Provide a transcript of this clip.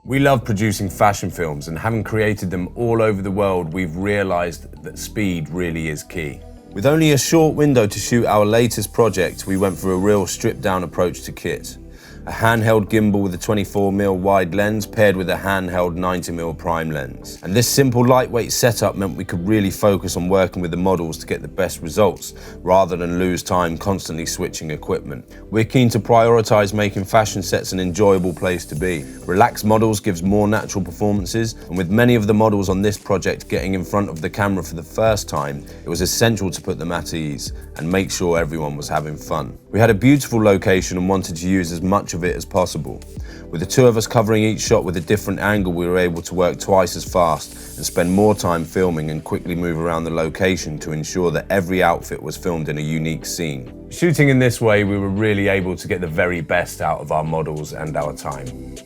We love producing fashion films, and having created them all over the world, we've realised that speed really is key. With only a short window to shoot our latest project, we went for a real stripped-down approach to kit. A handheld gimbal with a 24mm wide lens paired with a handheld 90mm prime lens. And this simple lightweight setup meant we could really focus on working with the models to get the best results, rather than lose time constantly switching equipment. We're keen to prioritise making fashion sets an enjoyable place to be. Relaxed models gives more natural performances, and with many of the models on this project getting in front of the camera for the first time, it was essential to put them at ease and make sure everyone was having fun. We had a beautiful location and wanted to use as much of it as possible. With the two of us covering each shot with a different angle, we were able to work twice as fast and spend more time filming and quickly move around the location to ensure that every outfit was filmed in a unique scene. Shooting in this way, we were really able to get the very best out of our models and our time.